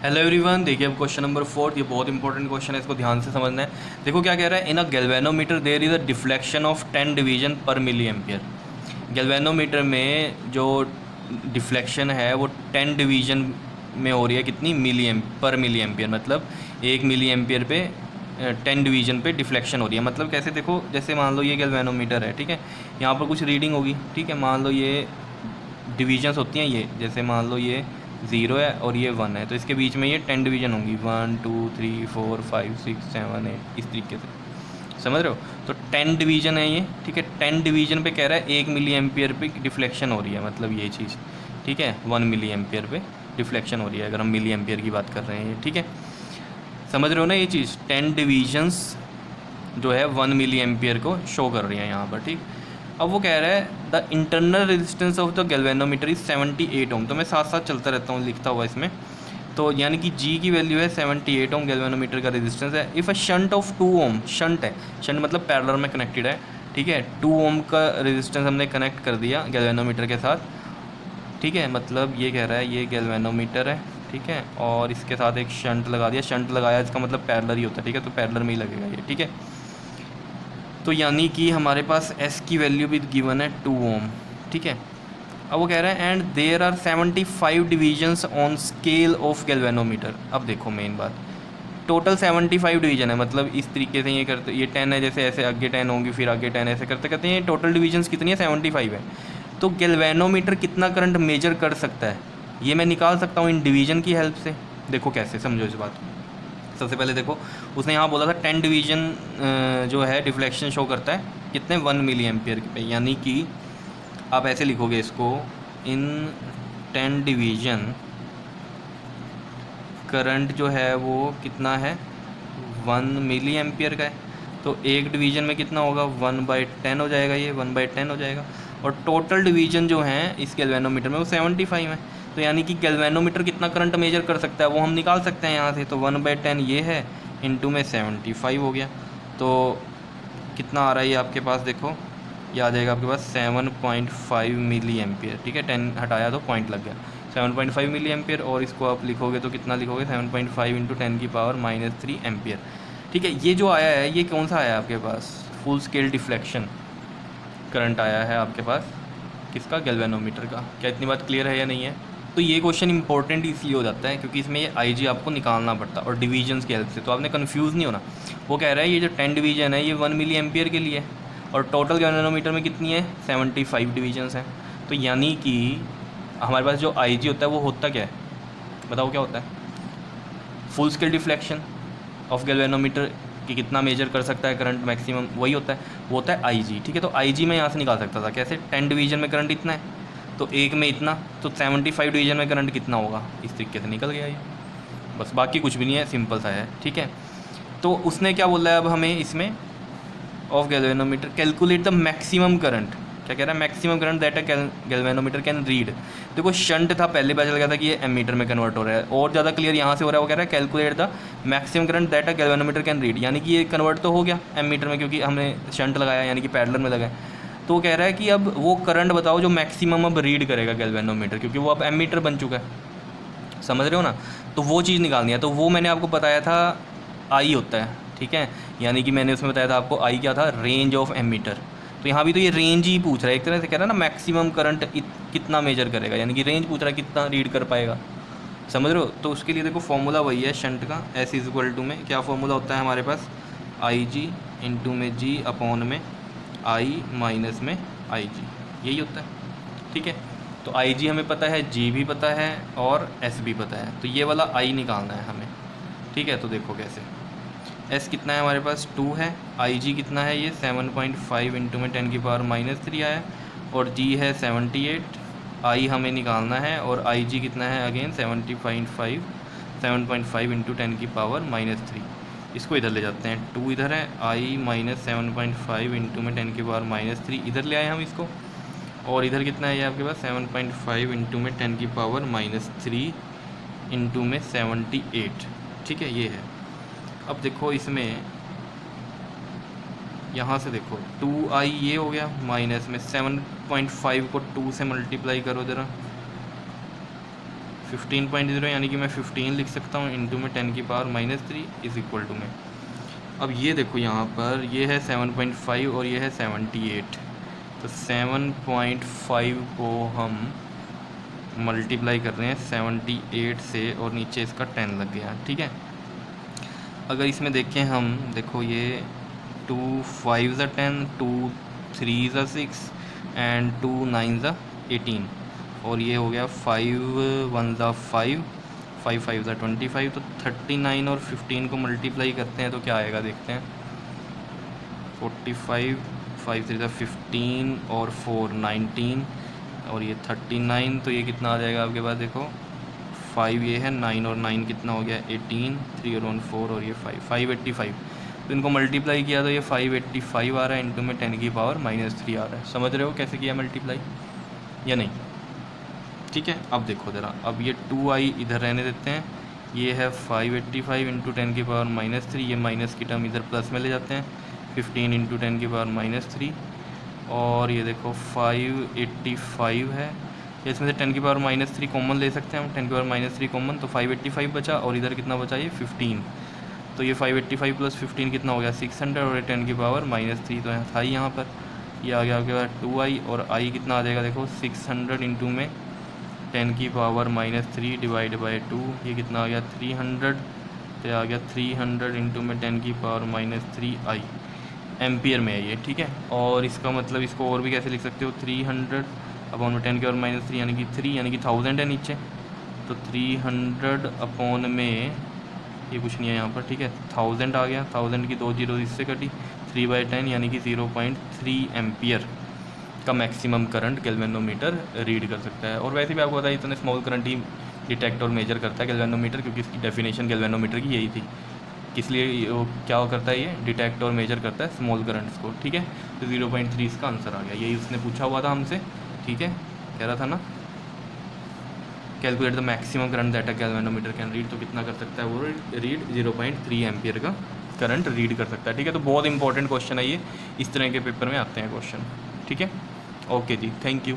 Hello everyone, देखिए अब question number 4, ये बहुत इंपॉर्टेंट क्वेश्चन है, इसको ध्यान से समझना है। देखो क्या कह रहा है, in a galvanometer there is a deflection of 10 division per milli ampere. Galvanometer में जो डिफ्लेक्शन है वो 10 डिवीजन में हो रही है, कितनी पर मिली एम्पियर, मतलब 1 मिली एम्पियर पे 10 डिवीजन पे डिफ्लेक्शन हो रही है। मतलब कैसे, देखो जैसे मान लो ये गैल्वेनोमीटर है, ठीक है, यहाँ पर कुछ रीडिंग होगी, ठीक है, मान लो ये डिवीजन्स होती हैं, ये जैसे मान लो ये 0 है और ये 1 है, तो इसके बीच में ये 10 डिवीजन होंगी, 1 2 3 4 5 6 7 8, इस तरीके से, समझ रहे हो। तो 10 डिवीजन है ये, ठीक है। 10 डिवीजन पे कह रहा है 1 मिली एम्पियर पे डिफ्लेक्शन हो रही है, मतलब ये चीज़, ठीक है, 1 मिली एम्पियर पे डिफ्लेक्शन हो रही है, अगर हम मिली एम्पियर की बात कर रहे हैं, ठीक है, समझ रहे हो ना ये चीज़। 10 डिवीजन्स जो है 1 मिली एम्पियर को शो कर रही है यहाँ पर, ठीक। अब वो कह रहा है the internal resistance of the galvanometer is 78 ओम। तो मैं साथ साथ चलता रहता हूँ, लिखता हुआ इसमें, तो यानी कि जी की वैल्यू है 78 ओम, गैल्वेनोमीटर का रेजिस्टेंस है। If a shunt of 2 ohm, shunt है, शंट मतलब पैरेलल में कनेक्टेड है, ठीक है, 2 ओम का रेजिस्टेंस हमने कनेक्ट कर दिया गैल्वेनोमीटर के साथ, ठीक है। मतलब ये कह रहा है ये गैल्वेनोमीटर है, ठीक है, और इसके साथ एक शंट लगा दिया, शंट लगाया इसका मतलब पैरेलल ही होता है, ठीक है, तो पैरेलल में ही लगेगा ये, ठीक है। तो यानी कि हमारे पास एस की वैल्यू भी गिवन है 2 ओम, ठीक है। अब वो कह रहे हैं and there are 75 divisions on scale of galvanometer. अब देखो मेन बात, टोटल 75 डिवीजन है, मतलब इस तरीके से ये करते, ये 10 है, जैसे ऐसे आगे 10 होंगी, फिर आगे 10, ऐसे करते करते ये टोटल डिवीजन्स कितनी है, 75 है। तो गैल्वेनोमीटर कितना करंट मेजर कर सकता है, ये मैं निकाल सकता हूँ इन डिवीजन की हेल्प से। देखो कैसे, समझो इस बात को। सबसे पहले देखो, उसने यहाँ बोला था 10 डिवीजन जो है डिफ्लेक्शन शो करता है कितने, 1 मिली एम्पियर पे, यानी कि आप ऐसे लिखोगे इसको, इन 10 डिवीजन करंट जो है वो कितना है, 1 मिली एम्पियर का है। तो एक डिवीजन में कितना होगा, 1/10 हो जाएगा, ये 1/10 हो जाएगा। और टोटल डिवीजन जो हैं इस गैल्वेनोमीटर में वो 75 है। तो यानी कि गैल्वेनोमीटर कितना करंट मेजर कर सकता है वो हम निकाल सकते हैं यहाँ से। तो 1/10 ये है, इनटू में 75 हो गया, तो कितना आ रहा है ये आपके पास, देखो ये आ जाएगा आपके पास 7.5 मिली एम्पियर, ठीक है, 10 हटाया तो पॉइंट लग गया, 7.5 मिली एम्पियर। और इसको आप लिखोगे तो कितना लिखोगे, 7.5 इंटू 10 की पावर -3 एम्पियर, ठीक है। ये जो आया है ये कौन सा आया है आपके पास, फुल स्केल डिफ्लेक्शन करंट आया है आपके पास, किसका, गैल्वेनोमीटर का। क्या इतनी बात क्लियर है या नहीं है। तो ये क्वेश्चन इंपॉर्टेंट इसलिए हो जाता है क्योंकि इसमें ये आई आपको निकालना पड़ता है और डिवीजन्स की हेल्प से, तो आपने कन्फ्यूज़ नहीं होना। वो कह रहा है ये जो 10 डिवीजन है ये 1 मिली एम्पियर के लिए, और टोटल गैल्वेनोमीटर में कितनी है, 75 डिवीजन्स हैं। तो यानी कि हमारे पास जो आई होता है वो होता क्या है, बताओ क्या होता है, full scale deflection of galvanometer कि कितना मेजर कर सकता है करंट मैक्सिमम, वही होता है, वो होता है आई, ठीक है। तो आई मैं यहाँ से निकाल सकता था कैसे, 10 डिवीजन में करंट इतना है तो एक में इतना, तो 75 डिवीजन में करंट कितना होगा, इस तरीके से निकल गया ये, बस, बाकी कुछ भी नहीं है, सिंपल सा है, ठीक है। तो उसने क्या बोला है अब हमें इसमें, of galvanometer calculate the maximum current, क्या कह रहा है, maximum current that a galvanometer can read. देखो शंट था, पहले पता चल गया था कि ये एमीटर में कन्वर्ट हो रहा है, और ज़्यादा क्लियर यहाँ से हो रहा है। वो कह रहा है calculate the maximum current that a galvanometer can read, यानी कि ये कन्वर्ट तो हो गया एमीटर में क्योंकि हमने शंट लगाया, यानी कि पैरेलल में लगाया। तो वो कह रहा है कि अब वो करंट बताओ जो मैक्सिमम अब रीड करेगा गैल्वेनोमीटर, क्योंकि वो अब एमीटर बन चुका है, समझ रहे हो ना। तो वो चीज़ निकालनी है, तो वो मैंने आपको बताया था आई होता है, ठीक है, यानी कि मैंने उसमें बताया था आपको आई क्या था, रेंज ऑफ एमीटर। तो यहाँ भी तो ये रेंज ही पूछ रहा है, एक तरह से कह रहा है ना मैक्सिमम करंट कितना मेजर करेगा, यानी कि रेंज पूछ रहा है कितना रीड कर पाएगा, समझ रहे हो। तो उसके लिए देखो फॉर्मूला वही है शंट का, एस इज इक्वल टू में क्या फॉर्मूला होता है हमारे पास, आई जी इंटू में जी अपॉन में आई माइनस में आई जी, यही होता है, ठीक है। तो आई जी हमें पता है, जी भी पता है और एस भी पता है, तो ये वाला आई निकालना है हमें, ठीक है। तो देखो कैसे, एस कितना है हमारे पास 2 है, आई जी कितना है ये 7.5 इंटू में 10 की पावर -3 आया, और जी है 78, आई हमें निकालना है, और आई जी कितना है अगेन 7.5 इंटू 10 की पावर -3। इसको इधर ले जाते हैं, 2 इधर है, आई -7.5 इंटू में 10 की पावर -3 इधर ले आए हम इसको, और इधर कितना है ये आपके पास 7.5 इंटू में 10 की पावर -3 इंटू में 78, ठीक है, ये है। अब देखो इसमें यहाँ से देखो 2i ये हो गया, माइनस में 7.5 को 2 से मल्टीप्लाई करो ज़रा, 15.0 यानी कि मैं 15 लिख सकता हूँ, इंटू में 10⁻³ इज़ इक्वल टू में। अब ये देखो यहाँ पर ये है 7.5 और ये है 78, तो 7.5 को हम मल्टीप्लाई कर रहे हैं 78 से और नीचे इसका 10 लग गया, ठीक है। अगर इसमें देखें हम, देखो ये 2 5 ज़ा 10, 2 3 ज़ा 6 एंड 2 9 ज़ा 18, और ये हो गया 5 1 ज़ा 5, 5 5 ज़ा 25, तो 39 और 15 को मल्टीप्लाई करते हैं तो क्या आएगा देखते हैं। 45, 5 3 ज़ा 15 और 4 19 और ये 39, तो ये कितना आ जाएगा आपके पास, देखो 5 ये है, 9 और 9 कितना हो गया 18, 3 और 1 4 और ये 585। तो इनको मल्टीप्लाई किया तो ये 585 आ रहा है, इंटू में 10⁻³ आ रहा है। समझ रहे हो कैसे किया मल्टीप्लाई या नहीं? ठीक है, अब देखो ज़रा, अब ये 2i इधर रहने देते हैं, ये है 585 इंटू 10⁻³ ये माइनस की टर्म इधर प्लस में ले जाते हैं, 15 इंटू 10⁻³ और ये देखो 585 है, इसमें से 10⁻³ कॉमन ले सकते हैं हम, 10⁻³ कॉमन, तो 585 बचा और इधर कितना बचा ये 15, तो ये 585 प्लस 15 कितना हो गया 600 और 10⁻³ तो था ही यहाँ पर, ये आ गया आपके पास 2i और i कितना आ जाएगा देखो 600 इंटू में 10⁻³ डिवाइड बाई 2, ये कितना आ गया 300, तो आ गया 300 इंटू में 10⁻³ एम्पियर में है ये, ठीक है। और इसका मतलब इसको और भी कैसे लिख सकते हो, 300 अपॉन में 10⁻³ यानी कि 3 यानी कि 1000 है नीचे, तो 300 अपॉन में ये कुछ नहीं है यहाँ पर, ठीक है, 1000 आ गया, 1000 की 2 जीरो इससे कटी, 3/10 यानी कि 0.3 एम्पियर का मैक्सिमम करंट गैल्वेनोमीटर रीड कर सकता है। और वैसे भी आपको पता है इतने स्मॉल करंट ही डिटेक्ट और मेजर करता है गैल्वेनोमीटर, क्योंकि इसकी डेफिनेशन गैल्वेनोमीटर की यही थी, किस लिए वो क्या करता है, ये डिटेक्ट और मेजर करता है स्मॉल करंट्स को, ठीक है। तो 0.3 इसका आंसर आ गया, यही उसने पूछा हुआ था हमसे, ठीक है, कह रहा था ना calculate the maximum current that a galvanometer can read, तो कितना कर सकता है वो रीड 0.3 एम्पियर का करंट रीड कर सकता है, ठीक है। तो बहुत इंपॉर्टेंट क्वेश्चन है ये, इस तरह के पेपर में आते हैं क्वेश्चन, ठीक है। ओके जी, थैंक यू।